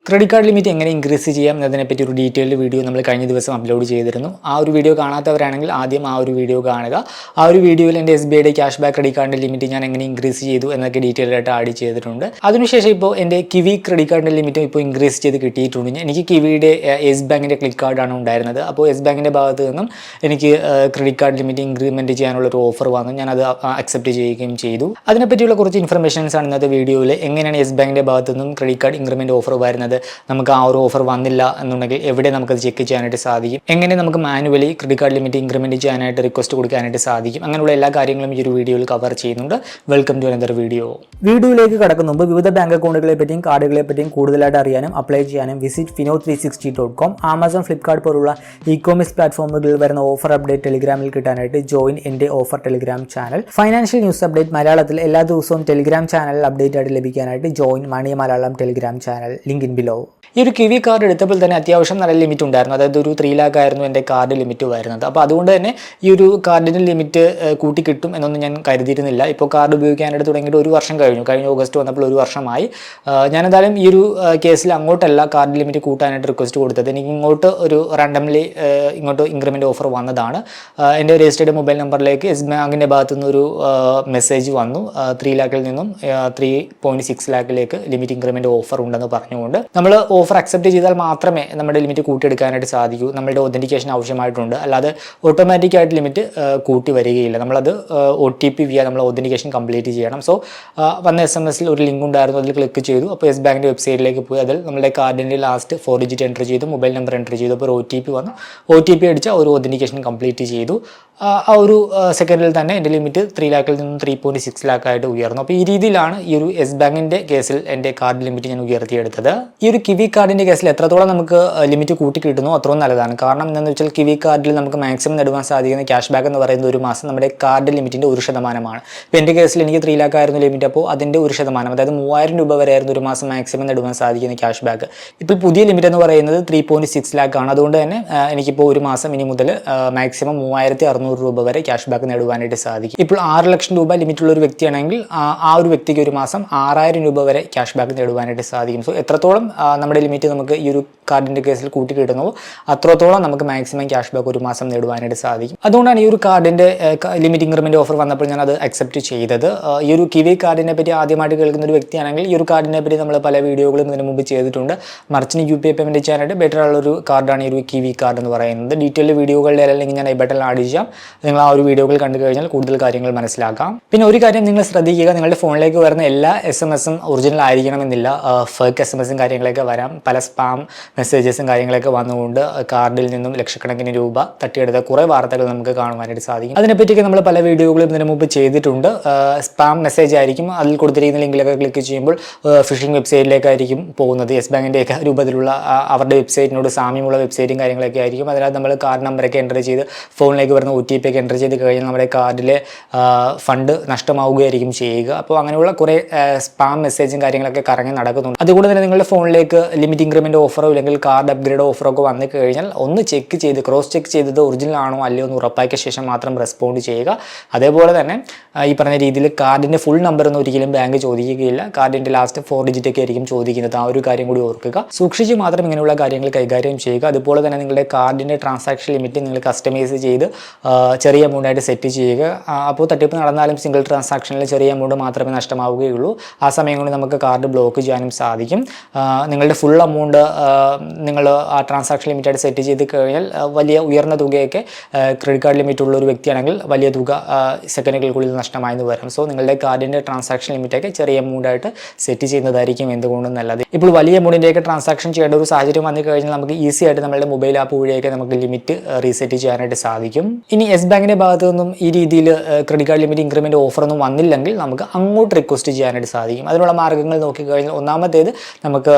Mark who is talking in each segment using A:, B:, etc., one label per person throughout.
A: Credit card limit എങ്ങനെ increase ചെയ്യാം എന്നതിനെപ്പറ്റി ഒരു ഡീറ്റെയിൽഡ് വീഡിയോ നമ്മൾ കഴിഞ്ഞ ദിവസം അപ്ലോഡ് ചെയ്തിരുന്നു. ആ ഒരു വീഡിയോ കാണാത്തവരാണെങ്കിൽ ആദ്യം ആ ഒരു വീഡിയോ കാണുക. ആ ഒരു വീഡിയോയിൽ എൻ്റെ SBIയുടെ ക്യാഷ് ബാക്ക് ക്രെഡിറ്റ് കാർഡിൻ്റെ ലിമിറ്റ് ഞാൻ എങ്ങനെ ഇൻക്രീസ് ചെയ്തു എന്നൊക്കെ ഡീറ്റെയിൽ ആയിട്ട് ആഡ് ചെയ്തിട്ടുണ്ട്. അതിനുശേഷം ഇപ്പോൾ എൻ്റെ കിവി ക്രെഡിറ്റ് കാർഡിൻ്റെ ലിമിറ്റ് ഇപ്പോൾ ഇൻക്രീസ് ചെയ്ത് കിട്ടിയിട്ടുണ്ട്. എനിക്ക് കിവിയുടെ യെസ് ബാങ്കിൻ്റെ ക്ലിക്ക് കാർഡാണ് ഉണ്ടായിരുന്നത്. അപ്പോൾ യെസ് ബാങ്കിൻ്റെ ഭാഗത്ത് നിന്നും എനിക്ക് ക്രെഡിറ്റ് കാർഡ് ലിമിറ്റ് ഇൻക്രിമെൻറ്റ് ചെയ്യാനുള്ള ഒരു ഓഫർ വന്നു. ഞാനത് അക്സെപ്റ്റ് ചെയ്യുകയും ചെയ്തു. അതിനെപ്പറ്റിയുള്ള കുറച്ച് ഇൻഫർമേഷൻസ് ആണ് ഇന്നത്തെ വീഡിയോയിൽ. എങ്ങനെയാണ് യെസ് ബാങ്കിൻ്റെ ഭാഗത്ത് നിന്നും ക്രെഡിറ്റ് കാർഡ് ഇൻക്രിമെൻറ്റ് ഓഫർ വരുന്നത്, നമുക്ക് ആ ഒരു ഓഫർ വന്നില്ല എന്നുണ്ടെങ്കിൽ എവിടെ നമുക്കത് ചെക്ക് ചെയ്യാനായിട്ട് സാധിക്കും, എങ്ങനെ നമുക്ക് manually credit card limit increment ചെയ്യാനായിട്ട് റിക്വസ്റ്റ് കൊടുക്കാനായിട്ട് സാധിക്കും, അങ്ങനെയുള്ള എല്ലാ കാര്യങ്ങളും ഈ ഒരു വീഡിയോയിൽ കവർ ചെയ്യുന്നുണ്ട്. Welcome to another video. വീഡിയോയിലേക്ക് കടക്കുന്ന മുമ്പ് വിവിധ ബാങ്ക് അക്കൗണ്ടുകളെ പറ്റിയും കാർഡുകളെ പറ്റിയും കൂടുതലായിട്ട് അറിയാനും അപ്ലൈ ചെയ്യാനും വിസിറ്റ് fino360.com, ആമസോൺ, ഫ്ലിപ്കാർട്ട് പോലുള്ള ഇ-കോമേഴ്സ് പ്ലാറ്റ്ഫോമുകളിൽ വരുന്ന ഓഫർ അപ്ഡേറ്റ് ടെലിഗ്രാമിൽ കിട്ടാനായിട്ട് ജോയിൻ എൻ്റെ offer telegram channel. Financial news update മലയാളത്തിൽ എല്ലാ ദിവസവും ടെലിഗ്രാം ചാനലിൽ അപ്ഡേറ്റ് ആയിട്ട് ലഭിക്കാനായിട്ട് join money Malayalam telegram channel, link in below. ഈ ഒരു കിവി കാർഡ് എടുത്തപ്പോൾ തന്നെ അത്യാവശ്യം നല്ല ലിമിറ്റ് ഉണ്ടായിരുന്നു. അതായത് ഒരു 3 lakh ആയിരുന്നു എൻ്റെ കാർഡ് ലിമിറ്റ് വരുന്നത്. അപ്പോൾ അതുകൊണ്ട് തന്നെ ഈ ഒരു കാർഡിൻ്റെ ലിമിറ്റ് കൂട്ടി കിട്ടും എന്നൊന്നും ഞാൻ കരുതിയിരുന്നില്ല. ഇപ്പോൾ കാർഡ് ഉപയോഗിക്കാനായിട്ട് തുടങ്ങിയിട്ട് 1 വർഷം കഴിഞ്ഞു. കഴിഞ്ഞ ഓഗസ്റ്റ് വന്നപ്പോൾ 1 വർഷമായി. ഞാനെന്തായാലും ഈ ഒരു കേസിൽ അങ്ങോട്ടല്ല കാർഡ് ലിമിറ്റ് കൂട്ടാനായിട്ട് റിക്വസ്റ്റ് കൊടുത്തത്. എനിക്ക് ഇങ്ങോട്ട് ഒരു റാൻഡംലി ഇങ്ങോട്ട് ഇൻക്രിമെൻറ്റ് ഓഫർ വന്നതാണ്. എൻ്റെ രജിസ്റ്റേർഡ് മൊബൈൽ നമ്പറിലേക്ക് യെസ് ബാങ്കിൻ്റെ ഭാഗത്തു നിന്നൊരു മെസ്സേജ് വന്നു. 3 lakhൽ നിന്നും 3.6 lakhലേക്ക് ലിമിറ്റ് ഇൻക്രിമെൻറ്റ് ഓഫർ ഉണ്ടെന്ന് പറഞ്ഞുകൊണ്ട് നമ്മൾ ഓഫർ അക്സെപ്റ്റ് ചെയ്താൽ മാത്രമേ നമ്മുടെ ലിമിറ്റ് കൂട്ടിയെടുക്കാനായിട്ട് സാധിക്കൂ. നമ്മളുടെ ഒതൻറ്റിക്കേഷൻ ആവശ്യമായിട്ടുണ്ട്. അല്ലാതെ ഓട്ടോമാറ്റിക്കായിട്ട് ലിമിറ്റ് കൂട്ടി വരികയില്ല. നമ്മളത് OTP via നമ്മൾ ഒതൻറ്റിക്കേഷൻ കംപ്ലീറ്റ് ചെയ്യണം. സോ വന്ന SMS-ൽ ഒരു ലിങ്ക് ഉണ്ടായിരുന്നു. അതിൽ ക്ലിക്ക് ചെയ്തു. അപ്പോൾ യെസ് ബാങ്കിൻ്റെ വെബ്സൈറ്റിലേക്ക് പോയി അതിൽ നമ്മുടെ കാർഡിൻ്റെ ലാസ്റ്റ് 4 digit എൻ്റർ ചെയ്തു, മൊബൈൽ നമ്പർ എൻ്റർ ചെയ്തു. അപ്പോൾ ഒരു OTP വന്നു. OTP അടിച്ച ഒരു ഒതൻറ്റിക്കേഷൻ കംപ്ലീറ്റ് ചെയ്തു. ആ ഒരു സെക്കൻഡിൽ തന്നെ എൻ്റെ ലിമിറ്റ് 3 lakhൽ നിന്നും 3.6 lakh ആയിട്ട് ഉയർന്നു. അപ്പോൾ ഈ രീതിയിലാണ് ഈ ഒരു യെസ് ബാങ്കിൻ്റെ കേസിൽ എൻ്റെ കാർഡ് ലിമിറ്റ് ഞാൻ ഉയർത്തിയെടുത്തത്. ഈ ഒരു കിവി കാർഡിൻ്റെ കേസിൽ എത്രത്തോളം നമുക്ക് ലിമിറ്റ് കൂട്ടി കിട്ടുന്നു അത്രയും നല്ലതാണ്. കാരണം എന്താണെന്ന് വെച്ചാൽ കിവി കാർഡിൽ നമുക്ക് മാക്സിമം നേടുവാൻ സാധിക്കുന്ന ക്യാഷ് ബാക്ക് എന്ന് പറയുന്നത് ഒരു മാസം നമ്മുടെ കാർഡ് ലിമിറ്റിൻ്റെ 1%. ഇപ്പോൾ എൻ്റെ കേസിൽ എനിക്ക് 3 lakh ആയിരുന്നു ലിമിറ്റ്. അപ്പോൾ അതിൻ്റെ 1%, അതായത് 3000 രൂപ വരെ ആയിരുന്നു ഒരു മാസം മാക്സിമം നേടുവാൻ സാധിക്കുന്ന ക്യാഷ് ബാക്ക്. ഇപ്പോൾ പുതിയ ലിമിറ്റ് എന്ന് പറയുന്നത് 3.6 lakh ആണ്. അതുകൊണ്ട് തന്നെ എനിക്കിപ്പോൾ ഒരു മാസം ഇനി മുതൽ മാക്സിമം 3600 രൂപ വരെ ക്യാഷ് ബാക്ക് നേടുവാനായിട്ട് സാധിക്കും. ഇപ്പോൾ 6 ലക്ഷം രൂപ ലിമിറ്റുള്ള ഒരു വ്യക്തിയാണെങ്കിൽ ആ ഒരു വ്യക്തിക്ക് ഒരു മാസം 6000 രൂപ വരെ ക്യാഷ് ബാക്ക് നേടുവാനായിട്ട് സാധിക്കും. സോ എത്രത്തോളം നമ്മുടെ ലിമിറ്റ് നമുക്ക് ഈ ഒരു കാർഡിൻ്റെ കേസിൽ കൂട്ടി കിട്ടുന്നു അത്രത്തോളം നമുക്ക് മാക്സിമം ക്യാഷ് ബാക്ക് ഒരു മാസം നേടുവാനായിട്ട് സാധിക്കും. അതുകൊണ്ടാണ് ഈ ഒരു കാർഡിൻ്റെ ലിമിറ്റ് ഇൻക്രിമെൻറ്റ് ഓഫർ വന്നപ്പോൾ ഞാൻ അത് അക്സെപ്റ്റ് ചെയ്തത്. ഈ ഒരു കിവി കാർഡിനെ പറ്റി ആദ്യമായിട്ട് കേൾക്കുന്ന ഒരു വ്യക്തിയാണെങ്കിൽ ഈ ഒരു കാർഡിനെ പറ്റി നമ്മൾ പല വീഡിയോകളും ഇതിനു മുമ്പ് ചെയ്തിട്ടുണ്ട്. മർച്ചൻ്റ് UPI പേയ്മെൻറ്റ് ചെയ്യാനായിട്ട് ബെറ്റർ ഉള്ളൊരു കാർഡാണ് ഈ ഒരു കിവി കാർഡ് എന്ന് പറയുന്നത്. ഡീറ്റെയിൽ വീഡിയോകളുടെ അല്ലെങ്കിൽ ഞാൻ ഈ ബട്ടണിൽ ആഡ് ചെയ്യാം. നിങ്ങൾ ആ ഒരു വീഡിയോകൾ കണ്ടു കഴിഞ്ഞാൽ കൂടുതൽ കാര്യങ്ങൾ മനസ്സിലാക്കാം. പിന്നെ ഒരു കാര്യം നിങ്ങൾ ശ്രദ്ധിക്കുക, നിങ്ങളുടെ ഫോണിലേക്ക് വരുന്ന എല്ലാ SMS-ഉം ഒറിജിനൽ ആയിരിക്കണമെന്നില്ല. ഫേക്ക് SMS-ഉം കാര്യങ്ങളൊക്കെ വരാം. പല സ്പാം മെസ്സേജസും കാര്യങ്ങളൊക്കെ വന്നുകൊണ്ട് കാർഡിൽ നിന്നും ലക്ഷക്കണക്കിന് രൂപ തട്ടിയെടുത്ത കുറേ വാർത്തകൾ നമുക്ക് കാണുവാനായിട്ട് സാധിക്കും. അതിനെപ്പറ്റിയൊക്കെ നമ്മൾ പല വീഡിയോകളും ഇതിനു മുമ്പ് ചെയ്തിട്ടുണ്ട്. സ്പാം മെസ്സേജ് ആയിരിക്കും. അതിൽ കൊടുത്തിരിക്കുന്ന ലിങ്കിലൊക്കെ ക്ലിക്ക് ചെയ്യുമ്പോൾ ഫിഷിംഗ് വെബ്സൈറ്റിലേക്കായിരിക്കും പോകുന്നത്. യെസ് ബാങ്കിൻ്റെയൊക്കെ രൂപത്തിലുള്ള അവരുടെ വെബ്സൈറ്റിനോട് സാമ്യമുള്ള വെബ്സൈറ്റും കാര്യങ്ങളൊക്കെ ആയിരിക്കും. അതിനകത്ത് നമ്മൾ കാർഡ് നമ്പറൊക്കെ എൻ്റർ ചെയ്ത് ഫോണിലേക്ക് വരുന്ന OTP ഒക്കെ എൻ്റർ ചെയ്ത് കഴിഞ്ഞാൽ നമ്മുടെ കാർഡിലെ ഫണ്ട് നഷ്ടമാവുകയായിരിക്കും ചെയ്യുക. അപ്പോൾ അങ്ങനെയുള്ള കുറേ സ്പാം മെസ്സേജും കാര്യങ്ങളൊക്കെ കറങ്ങി നടക്കുന്നുണ്ട്. അതുകൊണ്ട് തന്നെ നിങ്ങളുടെ ഫോണിലേക്ക് ലിമിറ്റ് ഇൻക്രിമെൻറ്റ് ഓഫറോ അല്ലെങ്കിൽ കാർഡ് അപ്ഗ്രേഡ് ഓഫറോ ഒക്കെ വന്നു കഴിഞ്ഞാൽ ഒന്ന് ചെക്ക് ചെയ്ത് ക്രോസ് ചെക്ക് ചെയ്തത് ഒറിജിനൽ ആണോ അല്ലയോ എന്ന് ഉറപ്പാക്കിയ ശേഷം മാത്രം റെസ്പോണ്ട് ചെയ്യുക. അതേപോലെ തന്നെ ഈ പറഞ്ഞ രീതിയിൽ കാർഡിൻ്റെ ഫുൾ നമ്പറൊന്നും ഒരിക്കലും ബാങ്ക് ചോദിക്കുകയില്ല. കാർഡിൻ്റെ ലാസ്റ്റ് 4 digit ഒക്കെ ആയിരിക്കും ചോദിക്കുന്നത്. ആ ഒരു കാര്യം കൂടി ഓർക്കുക. സൂക്ഷിച്ച് മാത്രം ഇങ്ങനെയുള്ള കാര്യങ്ങൾ കൈകാര്യം ചെയ്യുക. അതുപോലെ തന്നെ നിങ്ങളുടെ കാർഡിൻ്റെ ട്രാൻസാക്ഷൻ ലിമിറ്റ് നിങ്ങൾ കസ്റ്റമൈസ് ചെയ്ത് ചെറിയ എമൗണ്ടായിട്ട് സെറ്റ് ചെയ്യുക. അപ്പോൾ തട്ടിപ്പ് നടന്നാലും സിംഗിൾ ട്രാൻസാക്ഷനിൽ ചെറിയ എമൗണ്ട് മാത്രമേ നഷ്ടമാവുകയുള്ളൂ. ആ സമയം കൊണ്ട് നമുക്ക് കാർഡ് ബ്ലോക്ക് ചെയ്യാനും സാധിക്കും. നിങ്ങളുടെ ഫുൾ എമൗണ്ട് നിങ്ങൾ ആ ട്രാൻസാക്ഷൻ ലിമിറ്റായിട്ട് സെറ്റ് ചെയ്ത് കഴിഞ്ഞാൽ വലിയ ഉയർന്ന തുകയൊക്കെ ക്രെഡിറ്റ് കാർഡ് ലിമിറ്റ് ഉള്ള ഒരു വ്യക്തിയാണെങ്കിൽ വലിയ തുക സെക്കൻഡുകൾക്കുള്ളിൽ നഷ്ടമായെന്ന് വരാം. സോ നിങ്ങളുടെ കാർഡിൻ്റെ ട്രാൻസാക്ഷൻ ലിമിറ്റൊക്കെ ചെറിയ എമൗണ്ടായിട്ട് സെറ്റ് ചെയ്യുന്നതായിരിക്കും എന്തുകൊണ്ടും നല്ലത്. ഇപ്പോൾ വലിയ എമൗണ്ടിൻ്റെയൊക്കെ ട്രാൻസാക്ഷൻ ചെയ്യേണ്ട ഒരു സാഹചര്യം വന്നു കഴിഞ്ഞാൽ നമുക്ക് ഈസി ആയിട്ട് നമ്മുടെ മൊബൈൽ ആപ്പ് വഴിയൊക്കെ നമുക്ക് ലിമിറ്റ് റീസെറ്റ് ചെയ്യാനായിട്ട് സാധിക്കും. ഇനി യെസ് ബാങ്കിൻ്റെ ഭാഗത്തു നിന്നും ഈ രീതിയിൽ ക്രെഡിറ്റ് കാർഡ് ലിമിറ്റ് ഇൻക്രിമെൻറ്റ് ഓഫറൊന്നും വന്നില്ലെങ്കിൽ നമുക്ക് അങ്ങോട്ട് റിക്വസ്റ്റ് ചെയ്യാനായിട്ട് സാധിക്കും. അതിനുള്ള മാർഗ്ഗങ്ങൾ നോക്കിക്കഴിഞ്ഞാൽ ഒന്നാമത്തേത് നമുക്ക്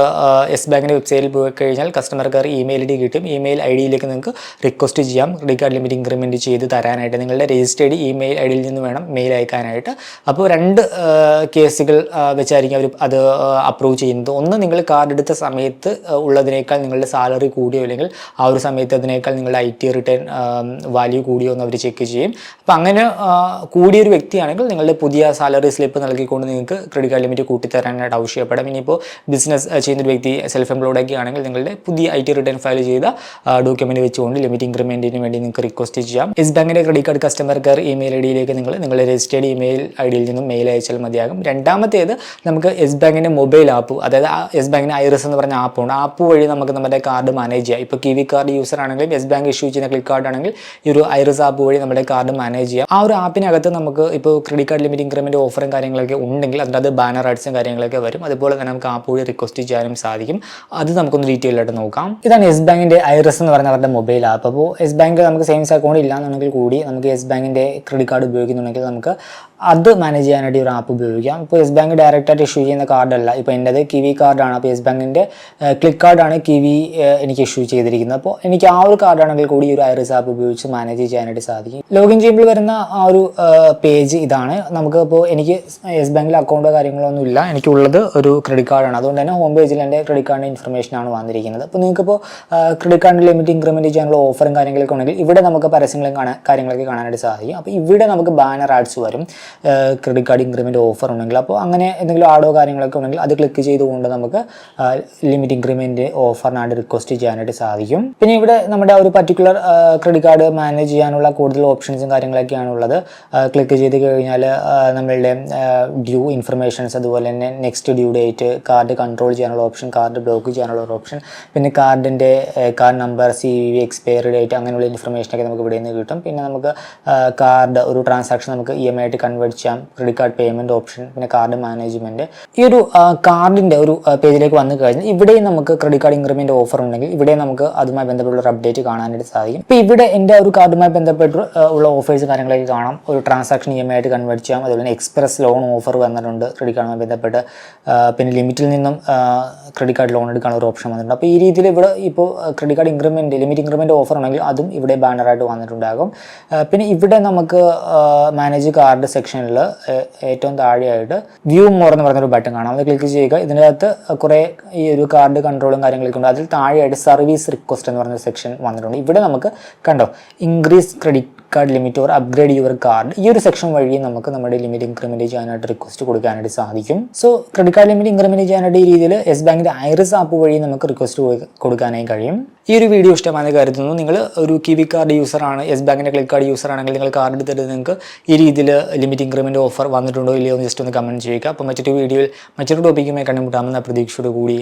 A: യെസ് ബാങ്കിൻ്റെ വെബ്സൈറ്റിൽ പോയി കഴിഞ്ഞാൽ കസ്റ്റമർ കെയർ ഇമെയിൽ ID കിട്ടും. ഇമെയിൽ IDയിലേക്ക് നിങ്ങൾക്ക് റിക്വസ്റ്റ് ചെയ്യാം ക്രെഡിറ്റ് കാർഡ് ലിമിറ്റ് ഇൻക്രിമെൻറ്റ് ചെയ്ത് തരാനായിട്ട്. നിങ്ങളുടെ രജിസ്റ്റേർഡ് ഇമെയിൽ IDയിൽ നിന്ന് വേണം മെയിൽ അയക്കാനായിട്ട്. അപ്പോൾ 2 കേസുകൾ വെച്ചായിരിക്കും അവർ അത് അപ്രൂവ് ചെയ്യുന്നത്. ഒന്ന്, നിങ്ങൾ കാർഡ് എടുത്ത സമയത്ത് ഉള്ളതിനേക്കാൾ നിങ്ങളുടെ സാലറി കൂടിയോ അല്ലെങ്കിൽ ആ ഒരു സമയത്ത് അതിനേക്കാൾ നിങ്ങളുടെ IT റിട്ടേൺ വാല്യൂ കൂടിയോ എന്ന് അവർ ചെക്ക് ചെയ്യും. അപ്പോൾ അങ്ങനെ കൂടിയൊരു വ്യക്തിയാണെങ്കിൽ നിങ്ങളുടെ പുതിയ സാലറി സ്ലിപ്പ് നൽകിക്കൊണ്ട് നിങ്ങൾക്ക് ക്രെഡിറ്റ് കാർഡ് ലിമിറ്റ് കൂട്ടിത്തരാനായിട്ട് ആവശ്യപ്പെടാം. ഇനിയിപ്പോൾ ബിസിനസ് ചെയ്യുന്ന ചെയ്യുന്ന ഒരു വ്യക്തി സെൽഫ് എംപ്ലോയ്ഡ് ഒക്കെ ആണെങ്കിൽ നിങ്ങളുടെ പുതിയ IT റിട്ടേൺ ഫയൽ ചെയ്ത ഡോക്യുമെന്റ് വെച്ചുകൊണ്ട് ലിമിറ്റ് ഇൻക്രിമെന്റിന് വേണ്ടി നിങ്ങൾക്ക് റിക്വസ്റ്റ് ചെയ്യാം. യെസ് ബാങ്കിന്റെ credit card customer care email ഐഡിയിലേക്ക് നിങ്ങളുടെ രജിസ്റ്റേർഡ് ഇമെയിൽ ഐഡിയിൽ നിന്നും മെയിൽ അയച്ചാൽ മതിയാകും. രണ്ടാമത്തേത് നമുക്ക് യെസ് ബാങ്കിന്റെ മൊബൈൽ ആപ്പ്, അതായത് യെസ് ബാങ്കിന്റെ ഐറിസ് എന്ന് പറഞ്ഞ ആപ്പുണ്ട്. ആപ്പ് വഴി നമുക്ക് നമ്മുടെ കാർഡ് മാനേജ് ചെയ്യാം. ഇപ്പോൾ കിവി കാർഡ് യൂസർ ആണെങ്കിലും യെസ് ബാങ്ക് ഇഷ്യൂ ചെയ്യുന്ന ക്ലിക്ക് കാർഡ് ആണെങ്കിൽ ഈ ഒരു ഐറിസ് ആപ്പ് വഴി നമ്മുടെ കാർഡ് മാനേജ് ചെയ്യാം. ആ ഒരു ആപ്പിനകത്ത് നമുക്ക് ഇപ്പോൾ ക്രെഡിറ്റ് കാർഡ് ലിമിറ്റ് ഇൻക്രിമെന്റ് ഓഫറും കാര്യങ്ങളൊക്കെ ഉണ്ടെങ്കിൽ അതിനകത്ത് ബാനർ ആഡ്സും കാര്യങ്ങളൊക്കെ വരും. അതുപോലെ തന്നെ നമുക്ക് ആപ്പ് വഴി റിക്വസ്റ്റ് ചെയ്യാനും സാധിക്കും. അത് നമുക്കൊന്ന് ഡീറ്റെയിൽ ആയിട്ട് നോക്കാം. ഇതാണ് യെസ് ബാങ്കിന്റെ ഐറിസ് എന്ന് പറഞ്ഞ അവരുടെ മൊബൈൽ ആപ്പ്. അപ്പോൾ യെസ് ബാങ്ക് നമുക്ക് സേവിങ്സ് അക്കൗണ്ട് ഇല്ലാന്നുണ്ടെങ്കിൽ കൂടി നമുക്ക് യെസ് ബാങ്കിന്റെ ക്രെഡിറ്റ് കാർഡ് ഉപയോഗിക്കുന്നുണ്ടെങ്കിൽ നമുക്ക് അത് മാനേജ് ചെയ്യാനായിട്ട് ഒരു ആപ്പ് ഉപയോഗിക്കാം. ഇപ്പോൾ യെസ് ബാങ്ക് ഡയറക്റ്റായിട്ട് ഇഷ്യൂ ചെയ്യുന്ന കാർഡല്ല. ഇപ്പോൾ എൻ്റെത് കിവി കാർഡാണ്. അപ്പോൾ യെസ് ബാങ്കിൻ്റെ ക്ലിക്ക് കാർഡാണ് കിവി എനിക്ക് ഇഷ്യൂ ചെയ്തിരിക്കുന്നത്. അപ്പോൾ എനിക്ക് ആ ഒരു കാർഡാണെങ്കിൽ കൂടി ഈ ഒരു ഐറിസ് ആപ്പ് ഉപയോഗിച്ച് മാനേജ് ചെയ്യാനായിട്ട് സാധിക്കും. ലോഗിൻ ചെയ്യുമ്പോൾ വരുന്ന ആ ഒരു പേജ് ഇതാണ്. നമുക്ക് ഇപ്പോൾ എനിക്ക് യെസ് ബാങ്കിൽ അക്കൗണ്ടോ കാര്യങ്ങളോ ഒന്നും ഇല്ല. എനിക്കുള്ളത് ഒരു ക്രെഡിറ്റ് കാർഡാണ്. അതുകൊണ്ട് തന്നെ ഹോം പേജിൽ എൻ്റെ ക്രെഡിറ്റ് കാർഡിൻ്റെ ഇൻഫർമേഷനാണ് വന്നിരിക്കുന്നത്. അപ്പോൾ നിങ്ങൾക്കിപ്പോൾ ക്രെഡിറ്റ് കാർഡിൻ്റെ ലിമിറ്റ് ഇൻക്രിമെൻറ്റ് ചെയ്യാനുള്ള ഓഫറും കാര്യങ്ങളൊക്കെ ഉണ്ടെങ്കിൽ ഇവിടെ നമുക്ക് പരസ്യങ്ങളും കാര്യങ്ങളൊക്കെ കാണാനായിട്ട് സാധിക്കും. അപ്പോൾ ഇവിടെ നമുക്ക് ബാനർ ആഡ്സ് വരും ക്രെഡിറ്റ് കാർഡ് ഇൻക്രിമെൻറ്റ് ഓഫർ ഉണ്ടെങ്കിൽ. അപ്പോൾ അങ്ങനെ എന്തെങ്കിലും ആഡോ കാര്യങ്ങളൊക്കെ ഉണ്ടെങ്കിൽ അത് ക്ലിക്ക് ചെയ്തുകൊണ്ട് നമുക്ക് ലിമിറ്റ് ഇൻക്രിമെൻറ്റ് ഓഫറിനായിട്ട് റിക്വസ്റ്റ് ചെയ്യാനായിട്ട് സാധിക്കും. പിന്നെ ഇവിടെ നമ്മുടെ ഒരു പർട്ടിക്കുലർ ക്രെഡിറ്റ് കാർഡ് മാനേജ് ചെയ്യാനുള്ള കൂടുതൽ ഓപ്ഷൻസും കാര്യങ്ങളൊക്കെയാണ് ഉള്ളത്. ക്ലിക്ക് ചെയ്ത് കഴിഞ്ഞാൽ നമ്മളുടെ ഡ്യൂ ഇൻഫർമേഷൻസ്, അതുപോലെ തന്നെ next due date, card control ചെയ്യാനുള്ള ഓപ്ഷൻ, കാർഡ് ബ്ലോക്ക് ചെയ്യാനുള്ള ഒരു ഓപ്ഷൻ, പിന്നെ കാർഡിൻ്റെ card number, CVV, expiry date, അങ്ങനെയുള്ള ഇൻഫർമേഷനൊക്കെ നമുക്ക് ഇവിടെ നിന്ന് കിട്ടും. പിന്നെ നമുക്ക് കാർഡ് ഒരു ട്രാൻസാക്ഷൻ നമുക്ക് EMI ആയിട്ട് കൺവേർട്ട് ചെയ്യാം, ക്രെഡിറ്റ് കാർഡ് പേയ്മെൻറ്റ് ഓപ്ഷൻ, പിന്നെ കാർഡ് മാനേജ്മെൻറ്റ്. ഈ ഒരു കാർഡിൻ്റെ ഒരു പേജിലേക്ക് വന്നു കഴിഞ്ഞാൽ ഇവിടെയും നമുക്ക് ക്രെഡിറ്റ് കാർഡ് ഇൻക്രിമെൻറ്റ് ഓഫർ ഉണ്ടെങ്കിൽ ഇവിടെ നമുക്ക് അതുമായി ബന്ധപ്പെട്ടുള്ള ഒരു അപ്ഡേറ്റ് കാണാനായിട്ട് സാധിക്കും. ഇപ്പോൾ ഇവിടെ എൻ്റെ ഒരു കാർഡുമായി ബന്ധപ്പെട്ട് ഉള്ള ഓഫേഴ്സ് കാര്യങ്ങളൊക്കെ കാണാം. ഒരു ട്രാൻസാക്ഷൻ EMI ആയിട്ട് കൺവേർട്ട് ചെയ്യാം. അതുപോലെ തന്നെ എക്സ്പ്രസ് ലോൺ ഓഫർ വന്നിട്ടുണ്ട് ക്രെഡിറ്റ് കാർഡുമായി ബന്ധപ്പെട്ട്. പിന്നെ ലിമിറ്റിൽ നിന്നും ക്രെഡിറ്റ് കാർഡ് ലോൺ എടുക്കാനുള്ള ഒരു ഓപ്ഷൻ വന്നിട്ടുണ്ട്. അപ്പോൾ ഈ രീതിയിൽ ഇവിടെ ഇപ്പോൾ credit card increment limit increment offer ഉണ്ടെങ്കിൽ അതും ഇവിടെ ബാനറായിട്ട് വന്നിട്ടുണ്ടാകും. പിന്നെ ഇവിടെ നമുക്ക് മാനേജ് കാർഡ് സെക്ഷനിൽ ഏറ്റവും താഴെയായിട്ട് വ്യൂ മോർ എന്ന് പറഞ്ഞൊരു ബട്ടൺ കാണാം. അത് ക്ലിക്ക് ചെയ്യുക. ഇതിൻ്റെ അകത്ത് കുറേ ഈ ഒരു കാർഡ് കൺട്രോളും കാര്യങ്ങളൊക്കെ ഉണ്ട്. അതിൽ താഴെയായിട്ട് സർവീസ് റിക്വസ്റ്റ് എന്ന് പറഞ്ഞൊരു സെക്ഷൻ വന്നിട്ടുണ്ട്. ഇവിടെ നമുക്ക് കണ്ടോ increase credit card limit or upgrade your card, ഈ ഒരു സെക്ഷൻ വഴി നമുക്ക് നമ്മുടെ ലിമിറ്റ് ഇൻക്രിമെൻറ്റ് ചെയ്യാനായിട്ട് റിക്വസ്റ്റ് കൊടുക്കാനായിട്ട് സാധിക്കും. So credit card limit increment ചെയ്യാനായിട്ട് ഈ രീതിയിൽ യെസ് ബാങ്കിൻ്റെ ഐറിസ് ആപ്പ് വഴി നമുക്ക് റിക്വസ്റ്റ് കൊടുക്കാനായി കഴിയും. ഈ ഒരു വീഡിയോ ഇഷ്ടമാണെന്ന് കരുതുന്നു. നിങ്ങൾ ഒരു കിവി കാർഡ് യൂസറാണ്, യെസ് ബാങ്കിൻ്റെ ക്രെഡിറ്റ് കാർഡ് യൂസർ ആണെങ്കിൽ നിങ്ങൾ കാർഡ് എടുത്തിട്ട് നിങ്ങൾക്ക് ഈ രീതിയിൽ ലിമിറ്റ് ഇൻക്രിമെൻറ്റ് ഓഫർ വന്നിട്ടുണ്ടോ ഇല്ലയോ എന്ന് ജസ്റ്റ് ഒന്ന് കമൻറ്റ് ചെയ്യുക. അപ്പോൾ മറ്റൊരു വീഡിയോയിൽ മറ്റൊരു ടോപ്പിക്കുമായി കണ്ടുമുട്ടാമെന്ന പ്രതീക്ഷയോട് കൂടി